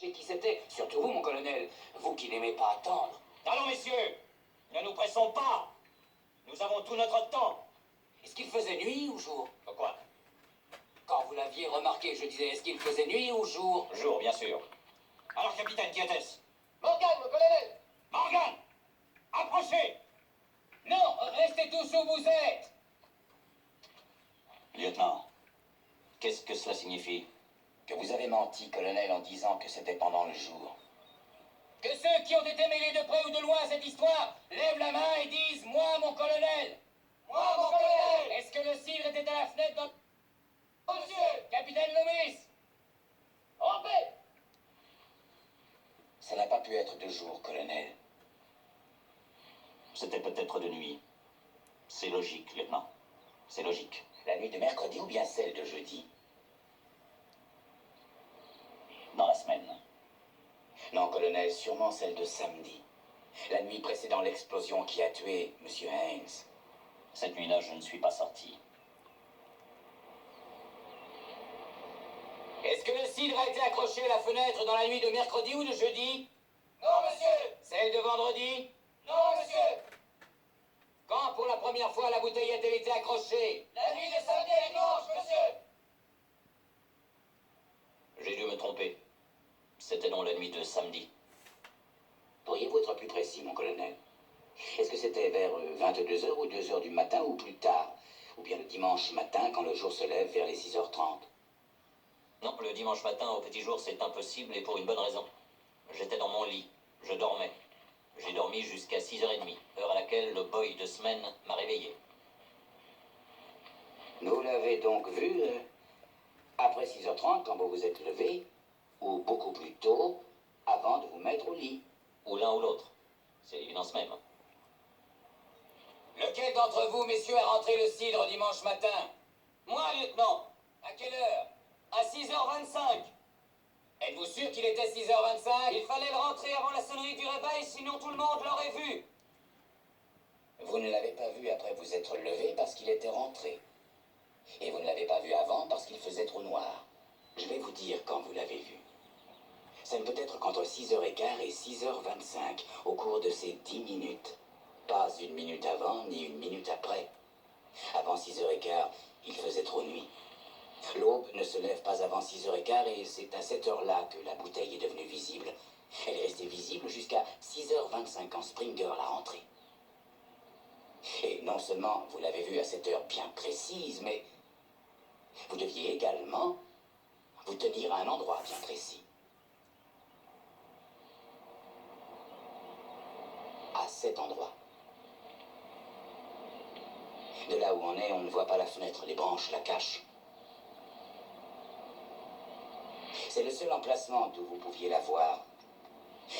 J'ai qui c'était, surtout vous, mon colonel, vous qui n'aimez pas attendre. Allons, messieurs, ne nous pressons pas. Nous avons tout notre temps. Est-ce qu'il faisait nuit ou jour? Pourquoi? Quand vous l'aviez remarqué, je disais, est-ce qu'il faisait nuit ou jour? Jour, bien sûr. Alors, capitaine, qui était-ce? Morgan, mon colonel! Morgan! Approchez! Non, restez tous où vous êtes! Lieutenant, qu'est-ce que cela signifie? Que vous avez menti, colonel, en disant que c'était pendant le jour. Que ceux qui ont été mêlés de près ou de loin à cette histoire lèvent la main et disent « Moi, mon colonel !»« Moi, mon colonel !» Est-ce que le cidre était à la fenêtre dans... Oh, monsieur! Capitaine Loomis! En paix! Ça n'a pas pu être de jour, colonel. C'était peut-être de nuit. C'est logique, lieutenant. C'est logique. La nuit de mercredi ou bien celle de jeudi? Dans la semaine. Non, colonel, sûrement celle de samedi. La nuit précédant l'explosion qui a tué M. Haynes. Cette nuit-là, je ne suis pas sorti. Est-ce que le cidre a été accroché à la fenêtre dans la nuit de mercredi ou de jeudi? Non, monsieur. Celle de vendredi? Non, monsieur. Quand, pour la première fois, la bouteille a-t-elle été accrochée? La nuit de samedi et dimanche, monsieur. J'ai dû me tromper. C'était donc la nuit de samedi. Pourriez-vous être plus précis, mon colonel? Est-ce que c'était vers 22 heures ou 2 heures du matin ou plus tard? Ou bien le dimanche matin quand le jour se lève vers les 6h30? Non, le dimanche matin au petit jour, c'est impossible et pour une bonne raison. J'étais dans mon lit. Je dormais. J'ai dormi jusqu'à 6h30, heure à laquelle le boy de semaine m'a réveillé. Vous l'avez donc vu après 6h30 quand vous vous êtes levé, ou beaucoup plus tôt, avant de vous mettre au lit? Ou l'un ou l'autre. C'est l'évidence même. Lequel d'entre vous, messieurs, a rentré le cidre dimanche matin? Moi, lieutenant. À quelle heure? À 6h25. Êtes-vous sûr qu'il était 6h25? Il fallait le rentrer avant la sonnerie du réveil, sinon tout le monde l'aurait vu. Vous ne l'avez pas vu après vous être levé parce qu'il était rentré. Et vous ne l'avez pas vu avant parce qu'il faisait trop noir. Je vais vous dire quand vous l'avez vu. Ça ne peut être qu'entre 6h15 et 6h25, au cours de ces 10 minutes. Pas une minute avant, ni une minute après. Avant 6h15, il faisait trop nuit. L'aube ne se lève pas avant 6h15 et c'est à cette heure-là que la bouteille est devenue visible. Elle est restée visible jusqu'à 6h25 quand Springer l'a rentrée. Et non seulement vous l'avez vue à cette heure bien précise, mais vous deviez également vous tenir à un endroit bien précis. À cet endroit. De là où on est, on ne voit pas la fenêtre, les branches la cachent. C'est le seul emplacement d'où vous pouviez la voir.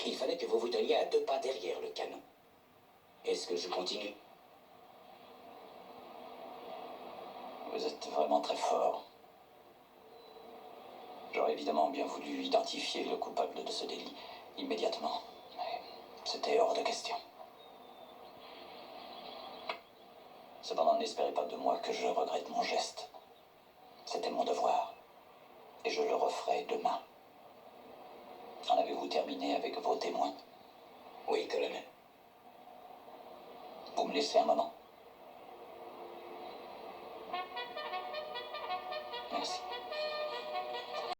Il fallait que vous vous teniez à 2 pas derrière le canon. Est-ce que je continue? Vous êtes vraiment très fort. J'aurais évidemment bien voulu identifier le coupable de ce délit immédiatement, mais c'était hors de question. Cependant, n'espérez pas de moi que je regrette mon geste. C'était mon devoir, et je le referai demain. En avez-vous terminé avec vos témoins? Oui, colonel. Vous me laissez un moment?